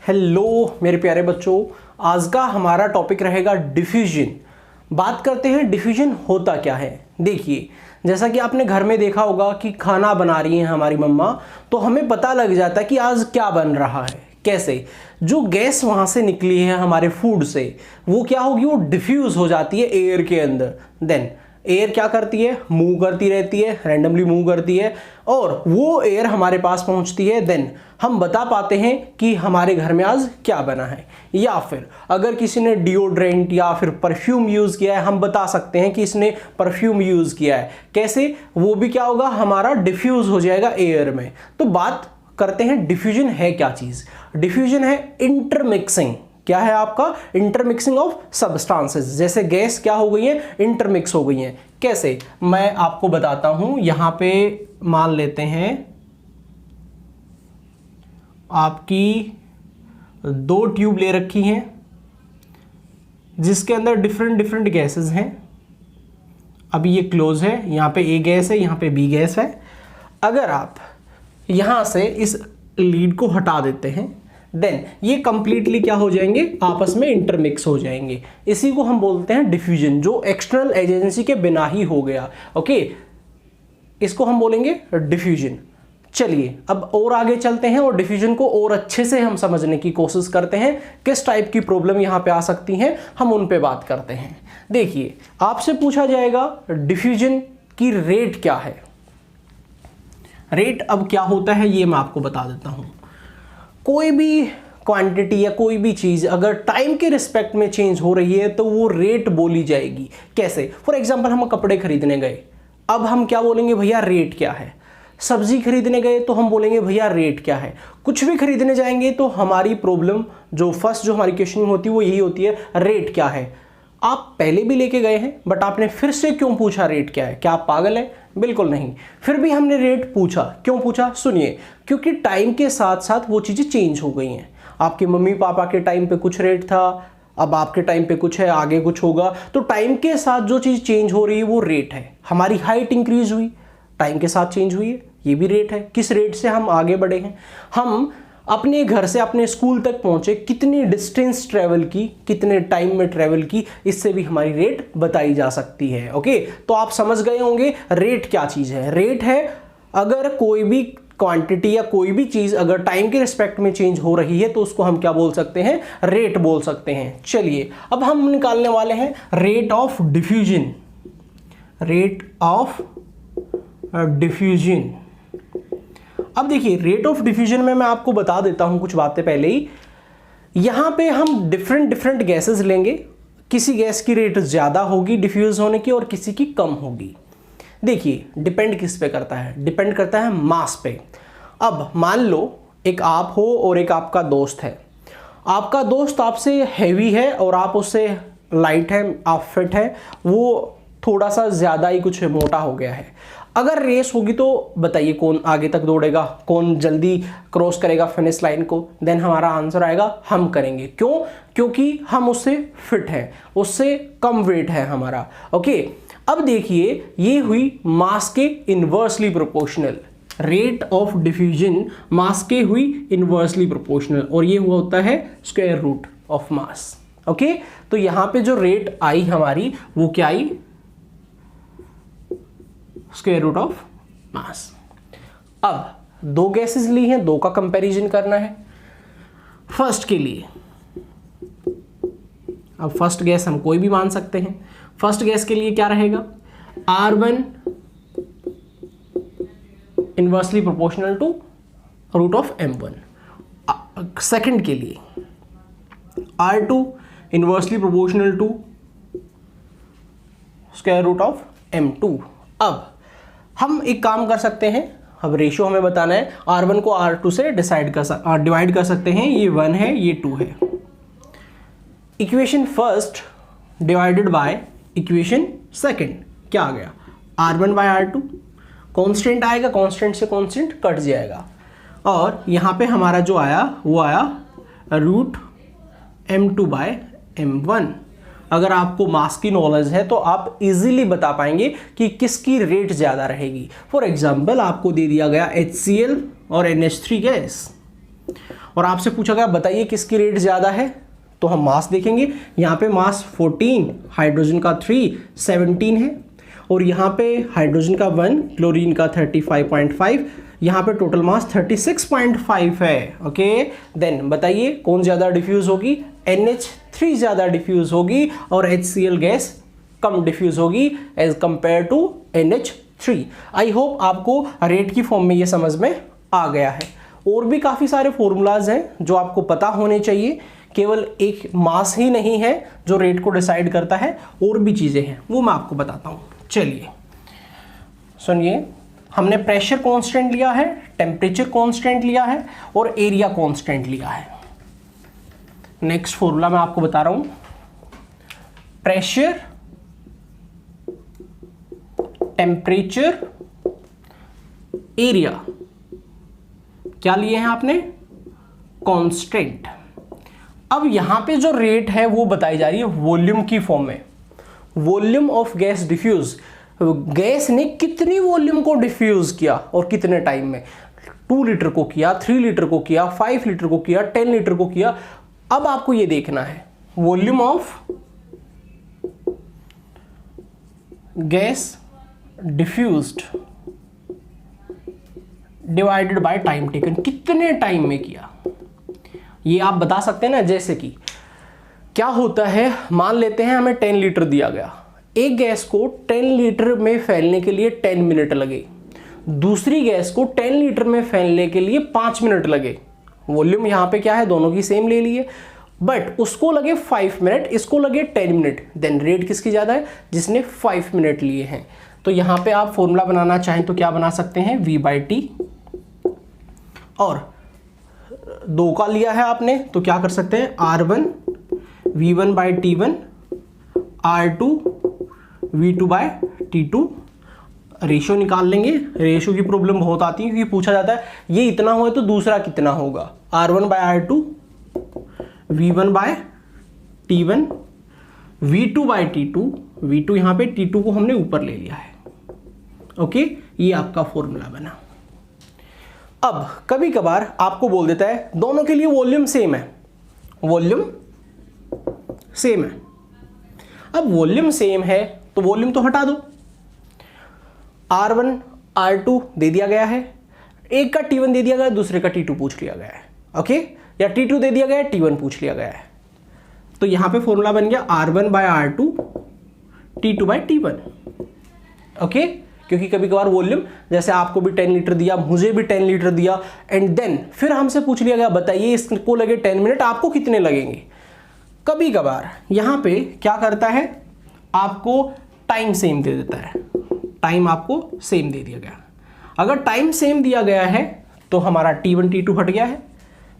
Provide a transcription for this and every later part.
Hello मेरे प्यारे बच्चों, आज का हमारा टॉपिक रहेगा डिफ्यूजन। बात करते हैं डिफ्यूजन होता क्या है। देखिए, जैसा कि आपने घर में देखा होगा कि खाना बना रही हैं हमारी मम्मा, तो हमें पता लग जाता है कि आज क्या बन रहा है। कैसे? जो गैस वहाँ से निकली है हमारे फूड से, वो क्या होगी, वो डिफ्यूज़ हो जाती है एयर के अंदर। देन एयर क्या करती है, मूव करती रहती है, रैंडमली मूव करती है और वो एयर हमारे पास पहुंचती है। देन हम बता पाते हैं कि हमारे घर में आज क्या बना है। या फिर अगर किसी ने डिओड्रेंट या फिर परफ्यूम यूज़ किया है, हम बता सकते हैं कि इसने परफ्यूम यूज़ किया है। कैसे? वो भी क्या होगा, हमारा डिफ्यूज़ हो जाएगा एयर में। तो बात करते हैं डिफ्यूजन है क्या चीज़। डिफ्यूजन है इंटरमिक्सिंग। क्या है आपका? Intermixing of substances. जैसे गैस क्या हो गई है, इंटरमिक्स हो गई है। कैसे? मैं आपको बताता हूं। यहां पे मान लेते हैं आपकी दो ट्यूब ले रखी हैं जिसके अंदर डिफरेंट डिफरेंट गैसेस हैं। अभी ये क्लोज है, यहां पे ए गैस है, यहां पे बी गैस है। अगर आप यहां से इस लीड को हटा देते हैं, देन ये कंप्लीटली क्या हो जाएंगे, आपस में इंटरमिक्स हो जाएंगे। इसी को हम बोलते हैं डिफ्यूजन, जो एक्सटर्नल एजेंसी के बिना ही हो गया। ओके, इसको हम बोलेंगे डिफ्यूजन। चलिए अब और आगे चलते हैं और डिफ्यूजन को और अच्छे से हम समझने की कोशिश करते हैं। किस टाइप की प्रॉब्लम यहां पे आ सकती हैं, हम उन पे बात करते हैं। देखिए, आपसे पूछा जाएगा डिफ्यूजन की रेट क्या है। रेट अब क्या होता है ये मैं आपको बता देता हूं। कोई भी क्वांटिटी या कोई भी चीज़ अगर टाइम के रिस्पेक्ट में चेंज हो रही है तो वो रेट बोली जाएगी। कैसे? फॉर एग्जांपल, हम कपड़े खरीदने गए, अब हम क्या बोलेंगे, भैया रेट क्या है। सब्जी खरीदने गए तो हम बोलेंगे भैया रेट क्या है। कुछ भी खरीदने जाएंगे तो हमारी प्रॉब्लम जो हमारी क्वेश्चनिंग होती है वो यही होती है, रेट क्या है। आप पहले भी लेके गए हैं बट आपने फिर से क्यों पूछा रेट क्या है? क्या आप पागल हैं? बिल्कुल नहीं। फिर भी हमने रेट पूछा, क्यों पूछा? सुनिए, क्योंकि टाइम के साथ साथ वो चीज़ें चेंज हो गई हैं। आपके मम्मी पापा के टाइम पे कुछ रेट था, अब आपके टाइम पे कुछ है, आगे कुछ होगा। तो टाइम के साथ जो चीज़ चेंज हो रही है वो रेट है। हमारी हाइट इंक्रीज हुई, टाइम के साथ चेंज हुई है, ये भी रेट है। किस रेट से हम आगे बढ़े हैं, हम अपने घर से अपने स्कूल तक पहुंचे, कितनी डिस्टेंस ट्रेवल की, कितने टाइम में ट्रेवल की, इससे भी हमारी रेट बताई जा सकती है। ओके, तो आप समझ गए होंगे रेट क्या चीज़ है। रेट है अगर कोई भी क्वांटिटी या कोई भी चीज़ अगर टाइम के रिस्पेक्ट में चेंज हो रही है तो उसको हम क्या बोल सकते हैं, रेट बोल सकते हैं। चलिए अब हम निकालने वाले हैं rate of diffusion. Rate of diffusion. अब देखिए, रेट ऑफ डिफ्यूजन में मैं आपको बता देता हूं कुछ बातें पहले ही। यहां पे हम डिफरेंट डिफरेंट गैसेस लेंगे। किसी गैस की रेट ज़्यादा होगी डिफ्यूज होने की और किसी की कम होगी। देखिए, डिपेंड किस पे करता है, डिपेंड करता है मास पे। अब मान लो एक आप हो और एक आपका दोस्त है। आपका दोस्त आपसे हैवी है और आप उससे लाइट है, आप फिट है, वो थोड़ा सा ज़्यादा ही कुछ मोटा हो गया है। अगर रेस होगी तो बताइए कौन आगे तक दौड़ेगा, कौन जल्दी क्रॉस करेगा फिनिश लाइन को। देन हमारा आंसर आएगा हम करेंगे। क्यों? क्योंकि हम उससे फिट हैं, उससे कम वेट है हमारा। ओके, अब देखिए, ये हुई मास के inversely proportional. Rate of diffusion mass के हुई इन्वर्सली प्रोपोर्शनल और ये हुआ होता है square root of mass. Okay, तो यहां पे जो रेट आई हमारी वो क्या आई, स्क्वायर रूट ऑफ मास। अब दो गैसेस ली हैं, दो का कंपैरिजन करना है। फर्स्ट के लिए, अब फर्स्ट गैस हम कोई भी मान सकते हैं। फर्स्ट गैस के लिए क्या रहेगा, R1 inversely proportional to root of M1। Second के लिए R2 inversely proportional to square root of M2। अब हम एक काम कर सकते हैं, अब रेशियो हमें बताना है। R1 को R2 से डिवाइड कर सकते हैं। ये 1 है, ये 2 है। Equation first divided by equation second क्या आ गया, R1 बाय R2। कांस्टेंट आएगा, कांस्टेंट से कांस्टेंट कट जाएगा और यहाँ पे हमारा जो आया वो आया रूट M2 बाय M1। अगर आपको मास की नॉलेज है तो आप इजीली बता पाएंगे कि किसकी रेट ज़्यादा रहेगी। फॉर एग्जांपल, आपको दे दिया गया HCl और NH3 गैस और आपसे पूछा गया बताइए किसकी रेट ज़्यादा है, तो हम मास देखेंगे। यहाँ पे मास 14, हाइड्रोजन का 3, 17 है, और यहाँ पे हाइड्रोजन का 1, क्लोरीन का 35.5, यहाँ पे टोटल मास 36.5 है। ओके, देन बताइए कौन ज़्यादा डिफ्यूज़ होगी, NH3 ज़्यादा डिफ्यूज़ होगी और HCl गैस कम डिफ्यूज़ होगी as compare to NH3। I hope आपको रेट की फॉर्म में ये समझ में आ गया है। और भी काफ़ी सारे फॉर्मूलाज हैं जो आपको पता होने चाहिए, केवल एक मास ही नहीं है जो रेट को डिसाइड करता है, और भी चीज़ें हैं वो मैं आपको बताता हूँ। चलिए सुनिए, हमने प्रेशर कांस्टेंट लिया है, टेम्परेचर कांस्टेंट लिया है और एरिया कांस्टेंट लिया है। नेक्स्ट फॉर्मूला मैं आपको बता रहा हूँ, प्रेशर, टेम्परेचर, एरिया क्या लिए हैं आपने, कांस्टेंट। अब यहां पे जो रेट है वो बताई जा रही है वॉल्यूम की फॉर्म में, volume of gas diffuse, gas ने कितनी वॉल्यूम को डिफ्यूज किया और कितने टाइम में, 2 लीटर को किया, 3 लीटर को किया, 5 लीटर को किया, 10 लीटर को किया। अब आपको ये देखना है volume of gas diffused divided by time taken, कितने टाइम में किया। ये आप बता सकते हैं ना, जैसे कि क्या होता है, मान लेते हैं हमें 10 लीटर दिया गया, एक गैस को 10 लीटर में फैलने के लिए 10 मिनट लगे, दूसरी गैस को 10 लीटर में फैलने के लिए 5 मिनट लगे। वॉल्यूम यहाँ पे क्या है, दोनों की सेम ले लिए, बट उसको लगे 5 मिनट, इसको लगे 10 मिनट। देन रेट किसकी ज़्यादा है, जिसने 5 मिनट लिए हैं। तो यहाँ पे आप फॉर्मूला बनाना चाहें तो क्या बना सकते हैं, V/T, और 2 का लिया है आपने तो क्या कर सकते हैं, R1 V1/T1, R2 V2/T2। Ratio निकाल लेंगे, रेशियो की प्रॉब्लम बहुत आती है क्योंकि पूछा जाता है ये इतना हो तो दूसरा कितना होगा, R1/R2 V1/T1 V2/T2, V2 यहाँ पे T2 को हमने ऊपर ले लिया है। ओके, ये आपका फॉर्मूला बना। अब कभी कभार आपको बोल देता है दोनों के लिए वॉल्यूम सेम है, वॉल्यूम सेम है। अब वॉल्यूम सेम है तो वॉल्यूम तो हटा दो, R1 R2 दे दिया गया है, एक का T1 दे दिया गया है, दूसरे का T2 पूछ लिया गया है। ओके, या T2 दे दिया गया है, T1 पूछ लिया गया है। तो यहां पे फॉर्मूला बन गया R1/R2 T2/T1। ओके, क्योंकि कभी कभार वॉल्यूम, जैसे आपको भी 10 लीटर दिया, मुझे भी 10 लीटर दिया, एंड देन फिर हमसे पूछ लिया गया बताइए इसको लगे 10 मिनट, आपको कितने लगेंगे। कभी कभार यहाँ पे क्या करता है, आपको टाइम सेम दे देता है, टाइम आपको सेम दे दिया गया। अगर टाइम सेम दिया गया है तो हमारा T1 T2 हट गया है,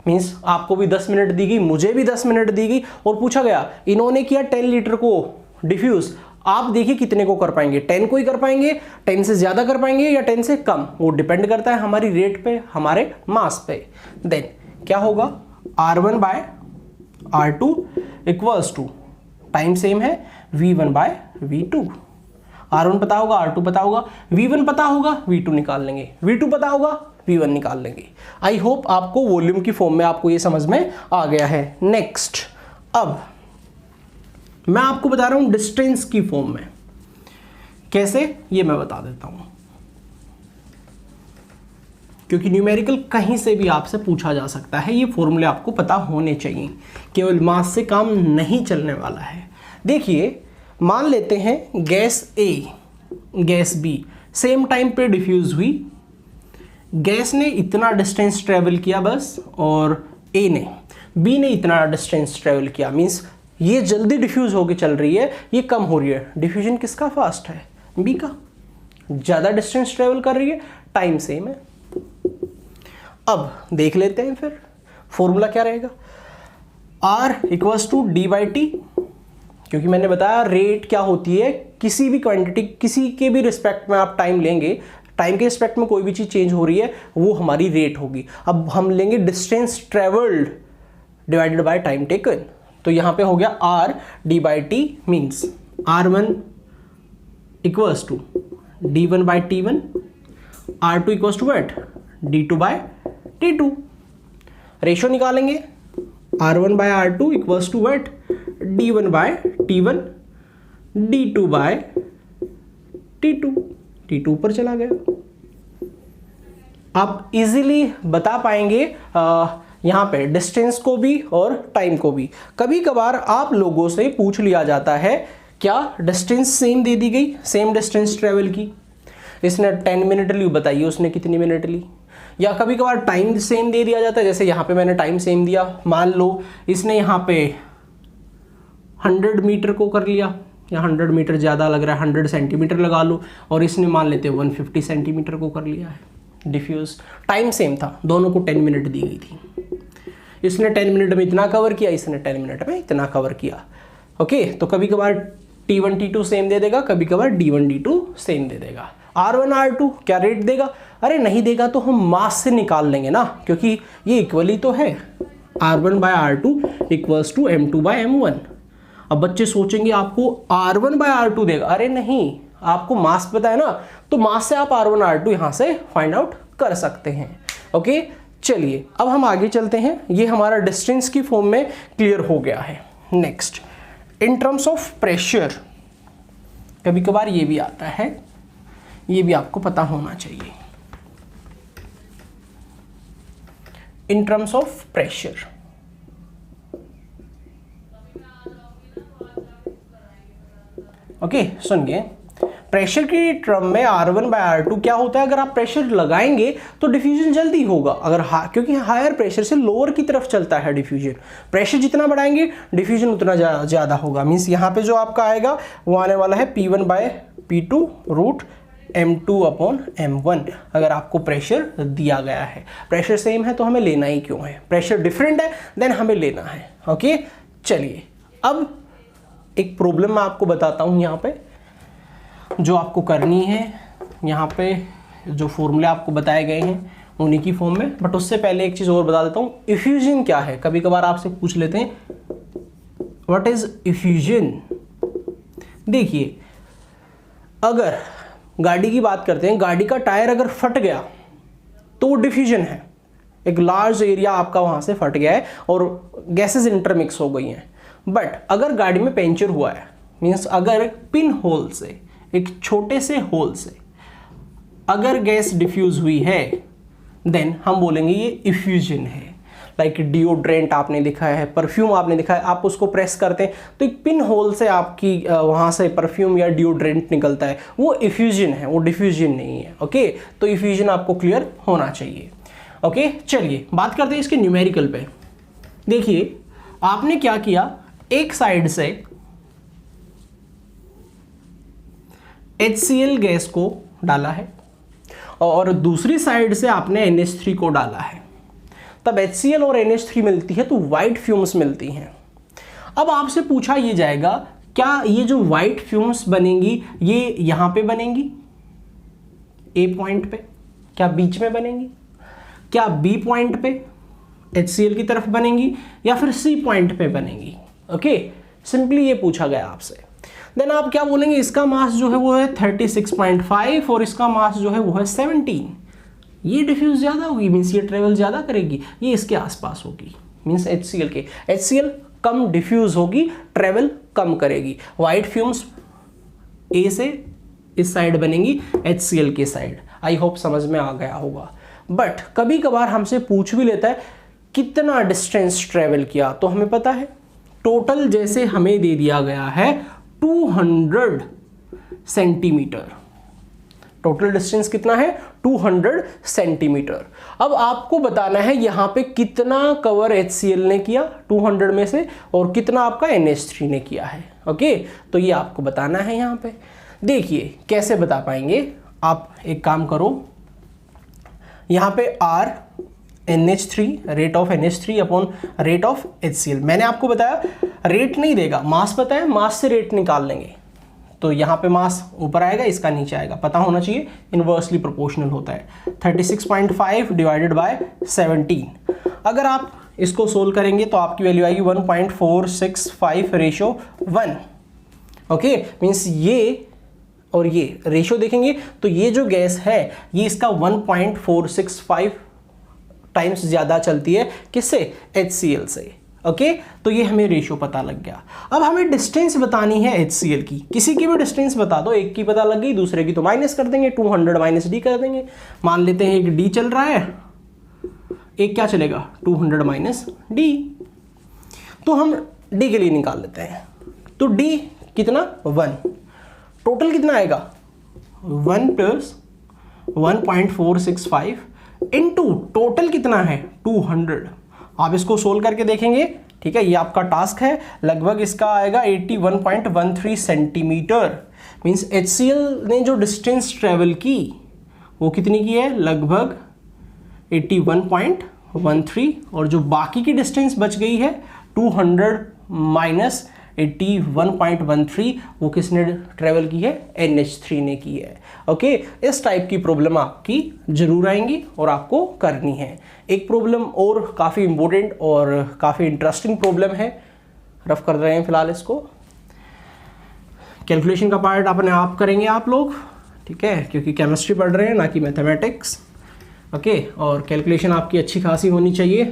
मीन्स आपको भी 10 मिनट दी गई, मुझे भी 10 मिनट दी गई, और पूछा गया इन्होंने किया 10 लीटर को डिफ्यूज, आप देखिए कितने को कर पाएंगे, 10 को ही कर पाएंगे, 10 से ज्यादा कर पाएंगे या 10 से कम, वो डिपेंड करता है हमारी रेट पे, हमारे मास पे। देन क्या होगा, R1/R2 equals to, time same है, V1/V2। R1 पता होगा, R2 पता होगा, V1 पता होगा, V2 निकाल लेंगे, V2 पता होगा, V1 निकाल लेंगे। आई होप आपको वॉल्यूम की फॉर्म में आपको ये समझ में आ गया है। नेक्स्ट, अब मैं आपको बता रहा हूं डिस्टेंस की फॉर्म में, कैसे ये मैं बता देता हूं, क्योंकि न्यूमेरिकल कहीं से भी आपसे पूछा जा सकता है, ये फॉर्मूले आपको पता होने चाहिए, केवल मास से काम नहीं चलने वाला है। देखिए, मान लेते हैं gas A, gas B same time पे डिफ्यूज हुई, गैस ने इतना डिस्टेंस ट्रेवल किया बस, और B ने इतना डिस्टेंस ट्रेवल किया, मीन्स ये जल्दी डिफ्यूज होकर चल रही है, ये कम हो रही है। डिफ्यूजन किसका फास्ट है, B का, ज़्यादा डिस्टेंस ट्रेवल कर रही है, टाइम सेम है। अब देख लेते हैं फिर फॉर्मूला क्या रहेगा, R इक्वल्स टू D/T, क्योंकि मैंने बताया रेट क्या होती है, किसी भी क्वांटिटी, किसी के भी रिस्पेक्ट में आप टाइम लेंगे, टाइम के रिस्पेक्ट में कोई भी चीज़ चेंज हो रही है वो हमारी रेट होगी। अब हम लेंगे distance travelled divided by time taken, तो यहाँ पे हो गया R D/T means R1 equals to D1/T1, R2 equals to what, D2/T2। Ratio निकालेंगे R1 by R2 equals to what D1 by T1 D2 by T2, T2 ऊपर चला गया। आप इजीली बता पाएंगे यहाँ पे डिस्टेंस को भी और टाइम को भी। कभी कभार आप लोगों से पूछ लिया जाता है क्या डिस्टेंस सेम दे दी गई, सेम डिस्टेंस ट्रेवल की, इसने 10 मिनट ली, बताइए उसने कितनी मिनट ली। या कभी कभार टाइम सेम दे दिया जाता है, जैसे यहाँ पे मैंने टाइम सेम दिया, मान लो इसने यहाँ पे 100 मीटर को कर लिया, या 100 मीटर ज़्यादा लग रहा है, 100 सेंटीमीटर लगा लो, और इसने मान लेते 150 सेंटीमीटर को कर लिया है डिफ्यूज। टाइम सेम था, दोनों को 10 मिनट दी गई थी। इसने 10 मिनट में इतना कवर किया, इसने 10 मिनट में इतना कवर किया। ओके, तो कभी कभार T1 T2 सेम दे देगा, कभी कभार D1 D2 सेम दे देगा। R1 R2 क्या रेट देगा, अरे नहीं देगा तो हम मास से निकाल लेंगे ना, क्योंकि ये इक्वली तो है। R1 by R2 equals to M2 bye M1। अब बच्चे सोचेंगे आपको R1 बाय R2 देगा, अरे नहीं, आपको मास पता है ना, तो मास से आप R1 R2 यहां से फाइंड आउट कर सकते हैं। ओके, चलिए अब हम आगे चलते हैं। ये हमारा डिस्टेंस की फॉर्म में क्लियर हो गया है। Next, in terms of pressure, कभी कभार ये भी आता है, ये भी आपको पता होना चाहिए। In terms of pressure, okay सुनिए, प्रेशर की टर्म में R1 बाय R2 क्या होता है, अगर आप प्रेशर लगाएंगे तो डिफ्यूजन जल्दी होगा, अगर क्योंकि हायर प्रेशर से लोअर की तरफ चलता है डिफ्यूजन। प्रेशर जितना बढ़ाएंगे डिफ्यूजन उतना ज़्यादा होगा। मीन्स यहाँ पे जो आपका आएगा वो आने वाला है P1 bye P2 root M2 upon M1। अगर आपको प्रेशर दिया गया है, प्रेशर सेम है तो हमें लेना ही क्यों है, प्रेशर डिफरेंट है देन हमें लेना है। ओके, चलिए अब एक प्रॉब्लम मैं आपको बताता हूँ यहाँ पे, जो आपको करनी है। यहाँ पे जो फॉर्मूले आपको बताए गए हैं उन्हीं की फॉर्म में, बट उससे पहले एक चीज़ और बता देता हूँ, इफ्यूजन क्या है। कभी कभार आपसे पूछ लेते हैं व्हाट इज इफ्यूजन। देखिए, अगर गाड़ी की बात करते हैं, गाड़ी का टायर अगर फट गया तो डिफ्यूजन है, एक लार्ज एरिया आपका वहाँ से फट गया है और गैसेस इंटरमिक्स हो गई हैं। बट अगर गाड़ी में पंचर हुआ है, मीन्स अगर पिन होल से, एक छोटे से होल से अगर गैस डिफ्यूज हुई है, देन हम बोलेंगे ये इफ्यूजन है। लाइक डिओड्रेंट आपने लिखा है, परफ्यूम आपने लिखा है, आप उसको प्रेस करते हैं तो एक पिन होल से आपकी वहाँ से परफ्यूम या डिओड्रेंट निकलता है, वो इफ्यूजन है, वो डिफ्यूजन नहीं है। ओके, तो इफ्यूजन आपको क्लियर होना चाहिए। ओके, चलिए बात करते हैं इसके न्यूमेरिकल पे। देखिए आपने क्या किया, एक साइड से HCl गैस को डाला है और दूसरी साइड से आपने NH3 को डाला है, तब HCl और NH3 मिलती है तो वाइट फ्यूम्स मिलती हैं। अब आपसे पूछा ये जाएगा क्या ये जो वाइट फ्यूम्स बनेंगी ये यहां पे बनेंगी A पॉइंट पे, क्या बीच में बनेंगी, क्या B पॉइंट पे HCl की तरफ बनेंगी, या फिर C पॉइंट पे बनेंगी। ओके, सिंपली ये पूछा गया आपसे। देन आप क्या बोलेंगे, इसका मास जो है वो है 36.5 और इसका मास जो है वो है 17। ये डिफ्यूज ज़्यादा होगी, मीन्स ये ट्रेवल ज़्यादा करेगी, ये इसके आसपास होगी, मीन्स HCl के। HCl कम डिफ्यूज होगी, ट्रेवल कम करेगी। वाइट फ्यूम्स A से इस साइड बनेंगी, HCl की साइड। आई होप समझ में आ गया होगा। बट कभी कभार हमसे पूछ भी लेता है कितना डिस्टेंस ट्रेवल किया, तो हमें पता है टोटल जैसे हमें दे दिया गया है 200 सेंटीमीटर। टोटल डिस्टेंस कितना है, 200 सेंटीमीटर। अब आपको बताना है यहाँ पे कितना कवर HCl ने किया 200 में से और कितना आपका NH3 ने किया है। ओके, तो ये आपको बताना है यहाँ पे। देखिए कैसे बता पाएंगे, आप एक काम करो, यहाँ पे R NH3 rate of NH3 upon rate of HCl। मैंने आपको बताया रेट नहीं देगा, मास पता है, मास से रेट निकाल लेंगे। तो यहाँ पे मास ऊपर आएगा, इसका नीचे आएगा, पता होना चाहिए, इनवर्सली प्रोपोर्शनल होता है। 36.5 डिवाइडेड बाय 17। अगर आप इसको सोल्व करेंगे तो आपकी वैल्यू आएगी 1.465:1। ओके, मीन्स ये और ये रेशियो देखेंगे तो ये जो गैस है ये इसका 1.465 टाइम्स ज़्यादा चलती है किससे, HCl से। ओके तो ये हमें रेशियो पता लग गया। अब हमें डिस्टेंस बतानी है HCl की। किसी की भी डिस्टेंस बता दो, एक की पता लग गई, दूसरे की तो माइनस कर देंगे, 200 माइनस d कर देंगे। मान लेते हैं एक d चल रहा है, एक क्या चलेगा 200 माइनस d। तो हम d के लिए निकाल लेते हैं। तो d कितना 1, टोटल कितना आएगा 1 प्लस 1.465 इंटू टोटल कितना है 200। आप इसको सोल्व करके देखेंगे, ठीक है, ये आपका टास्क है। लगभग इसका आएगा 81.13 सेंटीमीटर। मीन्स HCl ने जो डिस्टेंस ट्रेवल की वो कितनी की है, लगभग 81.13, और जो बाकी की डिस्टेंस बच गई है 200 माइनस 81.13 वो किसने ट्रेवल की है, NH3 ने की है। ओके इस टाइप की प्रॉब्लम आपकी जरूर आएंगी और आपको करनी है। एक प्रॉब्लम और काफ़ी इंपॉर्टेंट और काफ़ी इंटरेस्टिंग प्रॉब्लम है, रफ कर रहे हैं फिलहाल इसको। कैलकुलेशन का पार्ट अपने आप करेंगे आप लोग, ठीक है, क्योंकि केमिस्ट्री पढ़ रहे हैं ना कि मैथमेटिक्स। ओके और कैलकुलेशन आपकी अच्छी खासी होनी चाहिए,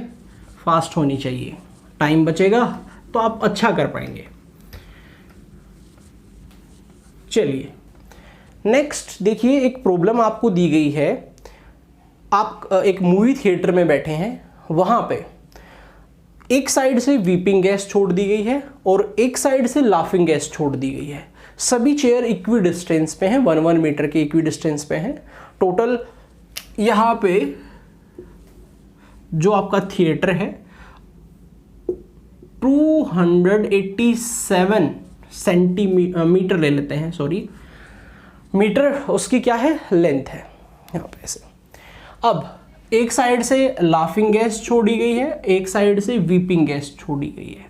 फास्ट होनी चाहिए, टाइम बचेगा तो आप अच्छा कर पाएंगे। चलिए नेक्स्ट देखिए, एक प्रॉब्लम आपको दी गई है। आप एक मूवी थिएटर में बैठे हैं, वहां पे एक साइड से वीपिंग गैस छोड़ दी गई है और एक साइड से लाफिंग गैस छोड़ दी गई है। सभी चेयर इक्वी डिस्टेंस पे हैं, 1 मीटर के इक्वी डिस्टेंस पे हैं। टोटल यहाँ पे जो आपका थिएटर है 287 सेंटीमीटर ले लेते हैं, सॉरी मीटर उसकी क्या है, लेंथ है यहाँ पे ऐसे। अब एक साइड से लाफिंग गैस छोड़ी गई है, एक साइड से वीपिंग गैस छोड़ी गई है।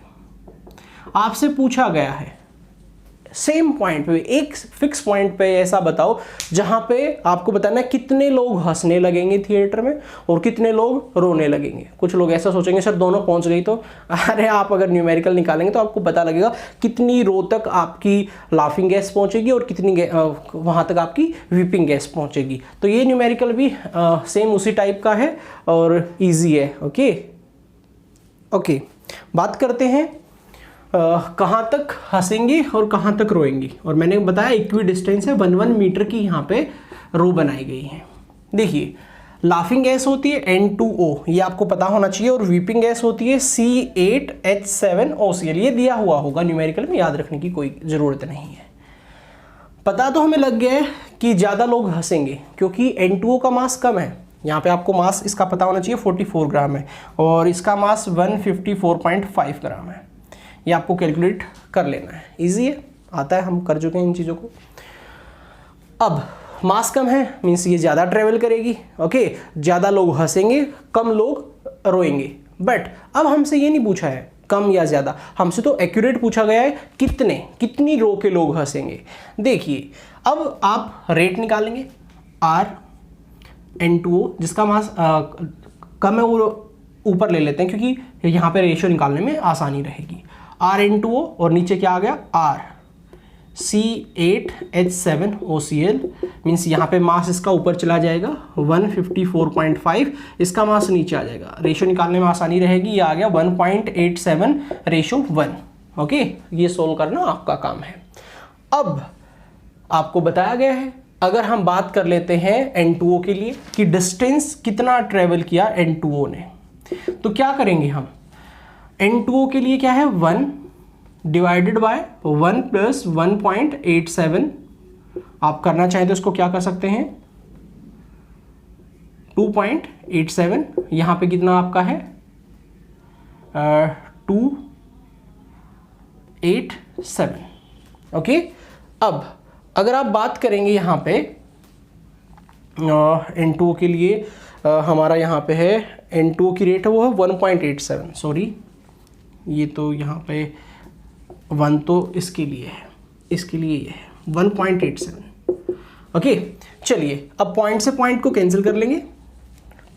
आपसे पूछा गया है सेम पॉइंट पे, एक फिक्स पॉइंट पे ऐसा बताओ जहां पे आपको बताना है कितने लोग हंसने लगेंगे थिएटर में और कितने लोग रोने लगेंगे। कुछ लोग ऐसा सोचेंगे सर दोनों पहुंच गई तो, अरे आप अगर न्यूमेरिकल निकालेंगे तो आपको पता लगेगा कितनी रो तक आपकी लाफिंग गैस पहुंचेगी और कितनी वहां तक आपकी वीपिंग गैस पहुंचेगी। तो ये न्यूमेरिकल भी सेम उसी टाइप का है और ईजी है। ओके बात करते हैं कहाँ तक हंसेंगे और कहाँ तक रोएंगे। और मैंने बताया इक्वी डिस्टेंस है 1 मीटर की यहाँ पे रो बनाई गई है। देखिए लाफिंग गैस होती है N2O, ये आपको पता होना चाहिए, और वीपिंग गैस होती है C8H7OCl। ये दिया हुआ होगा न्यूमेरिकल में, याद रखने की कोई ज़रूरत नहीं है। पता तो हमें लग गया है कि ज़्यादा लोग हंसेंगे क्योंकि N2O का मास कम है। यहाँ पे आपको मास इसका पता होना चाहिए 44 ग्राम है और इसका मास 154.5 ग्राम है। ये आपको कैलकुलेट कर लेना है, इजी है, आता है, हम कर चुके हैं इन चीज़ों को। अब मास कम है मीन्स ये ज़्यादा ट्रेवल करेगी। ओके ज़्यादा लोग हंसेंगे, कम लोग रोएंगे। बट अब हमसे ये नहीं पूछा है कम या ज़्यादा, हमसे तो एक्यूरेट पूछा गया है कितनी रो के लोग हंसेंगे। देखिए अब आप रेट निकालेंगे, R/N2O जिसका मास कम है वो ऊपर ले लेते हैं क्योंकि यहाँ पे रेशियो निकालने में आसानी रहेगी। R/N2O और नीचे क्या आ गया R, C8H7OCl मीन्स यहाँ पे मास इसका ऊपर चला जाएगा 154.5, इसका मास नीचे आ जाएगा, रेशियो निकालने में आसानी रहेगी। ये आ गया 1.87:1। ओके ये सोल्व करना आपका काम है। अब आपको बताया गया है, अगर हम बात कर लेते हैं N2O के लिए कि डिस्टेंस कितना ट्रेवल किया N2O ने, तो क्या करेंगे हम, N2O के लिए क्या है 1 डिवाइडेड बाय 1 प्लस 1.87। आप करना चाहें तो इसको क्या कर सकते हैं 2.87, यहाँ पे कितना आपका है 287। ओके अब अगर आप बात करेंगे यहाँ पे N2O के लिए, हमारा यहाँ पे है N2O की रेट है वो है 1.87, सॉरी ये तो यहाँ पे 1 तो इसके लिए है, इसके लिए ये है 1.87। ओके चलिए अब पॉइंट से पॉइंट को कैंसिल कर लेंगे,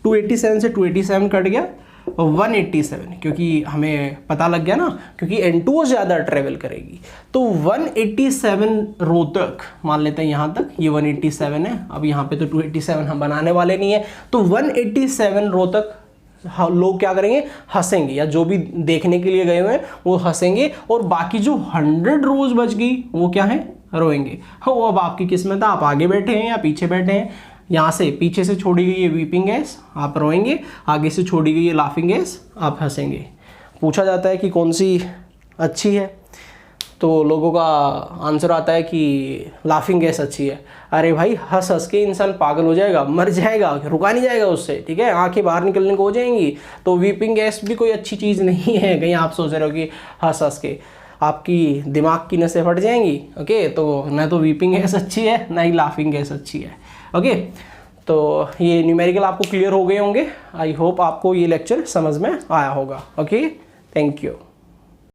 287 से 287 कट गया और 187, क्योंकि हमें पता लग गया ना क्योंकि N2O ज़्यादा ट्रेवल करेगी तो 187 रो तक मान लेते हैं, यहाँ तक ये 187 है। अब यहाँ पे तो 287 हम बनाने वाले नहीं है तो 187 रो तक लोग क्या करेंगे, हंसेंगे, या जो भी देखने के लिए गए हुए हैं वो हंसेंगे, और बाकी जो 100 रोज बच गई वो क्या है, रोएंगे। हाँ, वो अब आपकी किस्मत है, आप आगे बैठे हैं या पीछे बैठे हैं। यहाँ से पीछे से छोड़ी गई है वीपिंग गैस, आप रोएंगे, आगे से छोड़ी गई है लाफिंग गैस, आप हंसेंगे। पूछा जाता है कि कौन सी अच्छी है, तो लोगों का आंसर आता है कि लाफिंग गैस अच्छी है। अरे भाई, हंस हंस के इंसान पागल हो जाएगा, मर जाएगा, रुका नहीं जाएगा उससे, ठीक है, आंखें बाहर निकलने को हो जाएंगी। तो वीपिंग गैस भी कोई अच्छी चीज़ नहीं है। कहीं आप सोच रहे हो कि हंस हंस के आपकी दिमाग की नसें फट जाएंगी। ओके, तो ना तो वीपिंग गैस अच्छी है, ना ही लाफिंग गैस अच्छी है। ओके, तो ये न्यूमेरिकल आपको क्लियर हो गए होंगे। आई होप आपको ये लेक्चर समझ में आया होगा। Okay, thank you.